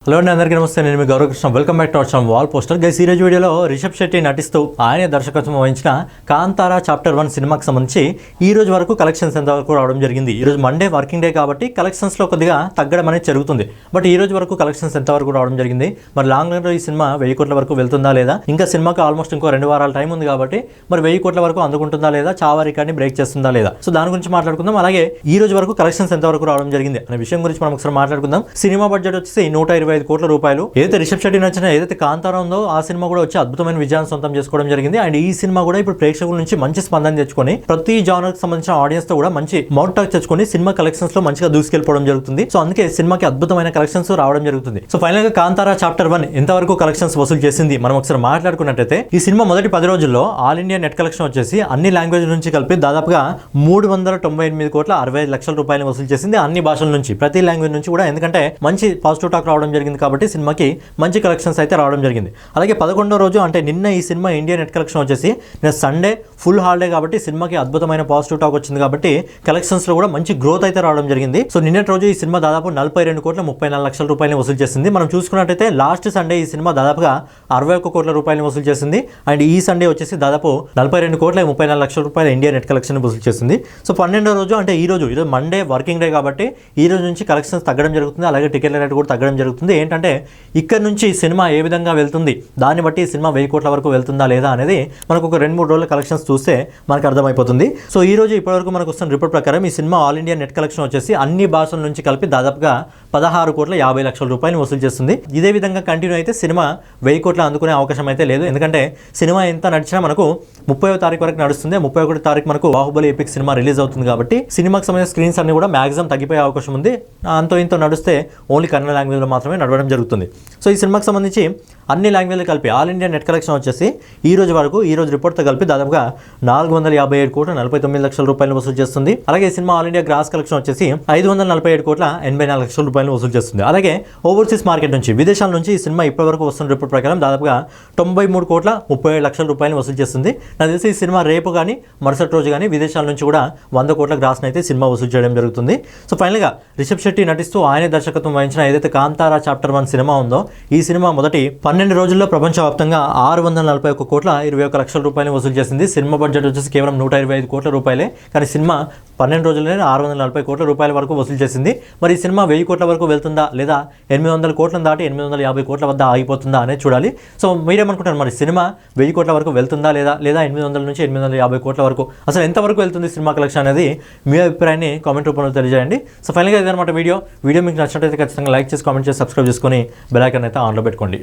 Hello అండి, అందరికీ నమస్తే. నేను మీ Gauravkrishna. Welcome back to our channel wall poster. Guys, ఈ రోజు వీడియోలో రిషబ్ శెట్టి నటిస్తూ ఆయన దర్శకత్వం వహించిన కాంతారా చాప్టర్ 1 సినిమాకి సంబంధించి ఈ రోజు వరకు కలెక్షన్స్ ఎంతవరకు రావడం జరిగింది. ఈ రోజు మండే వర్కింగ్ డే కాబట్టి కలెక్షన్స్లో కొద్దిగా తగ్గడం అనేది జరుగుతుంది. బట్ ఈ రోజు వరకు కలెక్షన్స్ ఎంతవరకు రావడం జరిగింది, మరి లాంగ్ రన్లో ఈ సినిమా 1000 కోట్ల వరకు వెళ్తుందా లేదా, ఇంకా సినిమాకి ఆల్మోస్ట్ ఇంకో 2 వారాల టైం ఉంది కాబట్టి మరి 1000 కోట్ల వరకు అందుకుంటుందా లేదా, చావా రికార్డ్ని బ్రేక్ చేస్తుందా లేదా, సో దాని గురించి మాట్లాడుకుందాం. అలాగే ఈ రోజు వరకు కలెక్షన్స్ ఎంతవరకు రావడం జరిగింది అనే విషయం గురించి మనం ఒకసారి మాట్లాడుకుందాం. సినిమా బడ్జెట్ వచ్చేసి 125 కోట్ల రూపాయలు. ఏదైతే రిషబ్ శెట్టి నచ్చిన ఏదైతే కాంతారా ఉందో ఆ సినిమా కూడా వచ్చి అద్భుతమైన విజయాన్ని సొంతం చేసుకోవడం జరిగింది. అండ్ ఈ సినిమా కూడా ఇప్పుడు ప్రేక్షకుల నుంచి మంచి స్పందన తెచ్చుకొని ప్రతి జానర్ కి సంబంధించిన ఆడియన్స్ తో కూడా మంచి మౌట్ టాక్ తెచ్చుకొని సినిమా కలెక్షన్స్ లో మంచిగా దూసుకెళ్ళిపోవడం జరుగుతుంది. సో అందుకే సినిమాకి అద్భుతమైన కలెక్షన్స్ రావడం జరుగుతుంది. సో ఫైనల్ గా కాంతారా చాప్టర్ 1 ఎంతవరకు కలెక్షన్స్ వసూలు చేసింది మనం ఒకసారి మాట్లాడుకున్నట్టయితే, ఈ సినిమా మొదటి 10 రోజుల్లో ఆల్ ఇండియా నెట్ కలెక్షన్ వచ్చేసి అన్ని లాంగ్వేజ్ నుంచి కలిపి దాదాపుగా 398 కోట్ల 65 లక్షల రూపాయలు వసూలు చేసింది. అన్ని భాషల నుంచి, ప్రతి లాంగ్వేజ్ నుంచి కూడా, ఎందుకంటే మంచి పాజిటివ్ టాక్ రావడం జరిగింది కాబట్టి సినిమాకి మంచి కలెక్షన్స్ అయితే రావడం జరిగింది. అలాగే 11వ రోజు అంటే నిన్న ఈ సినిమా ఇండియా నెట్ కలెక్షన్ వచ్చేసి, నిన్న సండే ఫుల్ హాలిడే కాబట్టి సినిమాకి అద్భుతమైన పాజిటివ్ టాక్ వచ్చింది కాబట్టి కలెక్షన్స్ లో కూడా మంచి గ్రోత్ అయితే రావడం జరిగింది. సో నిన్నటి రోజు ఈ సినిమా దాదాపు 42 కోట్ల 34 లక్షల రూపాయలు వసూలు చేసింది. మనం చూసుకున్నట్టయితే లాస్ట్ సండే ఈ సినిమా దాదాపుగా 61 కోట్ల రూపాయలు వసూలు చేసింది. అండ్ ఈ సండే వచ్చేసి దాదాపు 42 కోట్ల 34 లక్షల రూపాయలు ఇండియా నెట్ కలెక్షన్ వసూలు చేసింది. సో 12వ రోజు అంటే ఈ రోజు మండే వర్కింగ్ డే కాబట్టి ఈ రోజు నుంచి కలెక్షన్స్ తగ్గడం జరుగుతుంది. అలాగే టికెట్ల రేట్ కూడా తగ్గడం జరుగుతుంది. ఏంటంటే ఇక్కడ నుంచి సినిమా ఏ విధంగా వెళ్తుంది, దాన్ని బట్టి సినిమా 1000 కోట్ల వరకు వెళ్తుందా లేదా అనేది మనకు ఒక 2-3 రోజుల కలెక్షన్స్ చూస్తే మనకు అర్థమైపోతుంది. సో ఈ రోజు ఇప్పటివరకు మనకు వస్తున్న రిపోర్ట్ ప్రకారం ఈ cinema all India net collection వచ్చేసి అన్ని భాషల నుంచి కలిపి దాదాపుగా 16 కోట్ల 50 లక్షల రూపాయలు వసూలు చేస్తుంది. ఇదే విధంగా కంటిన్యూ అయితే సినిమా 1000 కోట్ల అందుకునే అవకాశం అయితే లేదు. ఎందుకంటే సినిమా ఎంత నడిచినా మనకు 30వ తారీఖు వరకు నడుస్తుంది. 31వ తారీఖు మనకు బాహుబలి ఎపిక్ సినిమా రిలీజ్ అవుతుంది కాబట్టి సినిమాకి సంబంధించిన స్క్రీన్స్ అన్ని కూడా మాక్సిమం తగ్గిపోయే అవకాశం ఉంది. అంతో ఇంతో నడిస్తే ఓన్లీ కన్నడ లాంగ్వేజ్లో మాత్రమే నడవడం జరుగుతుంది. సో ఈ సినిమాకి సంబంధించి అన్ని లాంగ్వేజ్లు కలిపి ఆల్ ఇండియా నెట్ కలెక్షన్ వచ్చేసి ఈ రోజు వరకు, ఈ రోజు రిపోర్ట్తో కలిపి దాదాపుగా 457 కోట్ల 49 లక్షల రూపాయలు వసూలు చేస్తుంది. అలాగే ఈ cinema all India gross collection వచ్చేసి 547 కోట్ల 84 లక్షల రూపాయలు వసూలు చేస్తుంది. అలాగే ఓవర్సీస్ మార్కెట్ నుంచి, విదేశాల నుంచి ఈ సినిమా ఇప్పటివరకు వస్తున్న రిపోర్ట్ ప్రకారం దాదాపుగా 93 కోట్ల 37 లక్షల రూపాయలు వసూలు చేస్తుంది. నాకు తెలిసి ఈ సినిమా రేపు కానీ మరుసటి రోజు కానీ విదేశాల నుంచి కూడా 100 కోట్ల గ్రాస్ని అయితే సినిమా వసూలు చేయడం జరుగుతుంది. సో ఫైనల్గా రిషబ్ శెట్టి నటిస్తూ ఆయనే దర్శకత్వం వహించిన ఏదైతే కాంతారా చాప్టర్ 1 సినిమా ఉందో ఈ సినిమా మొదటి 12 రోజుల్లో ప్రపంచవ్యాప్తంగా 641 కోట్ల 21 లక్షల రూపాయలు వసూలు చేసింది. సినిమా బడ్జెట్ వచ్చేసి కేవలం 125 కోట్ల రూపాయలే. కానీ సినిమా 12 రోజుల్లోనే 640 కోట్ల రూపాయల వరకు వసూలు చేసింది. మరి ఈ సినిమా 1000 కోట్ల వరకు వెళ్తుందా లేదా 800 కోట్లను దాటి 850 కోట్ల వద్ద ఆగిపోతుందా అనేది చూడాలి. సో మీరేమనుకుంటారు, మరి సినిమా 1000 కోట్ల వరకు వెళ్తుందా లేదా 800 నుంచి 850 కోట్ల వరకు అసలు ఎంతవరకు వెళ్తుంది సినిమా కలెక్షన్ అనేది మీ అభిప్రాయాన్ని కామెంట్ రూపంలో తెలియజేయండి. సో ఫైనల్గా ఇదన్నమాట వీడియో మీకు నచ్చినట్లయితే ఖచ్చితంగా లైక్ చేసి, కామెంట్ చేసి, సబ్స్క్రైబ్ చేసుకొని బెల్ ఐకాన్ అయితే ఆన్లో పెట్టుకోండి.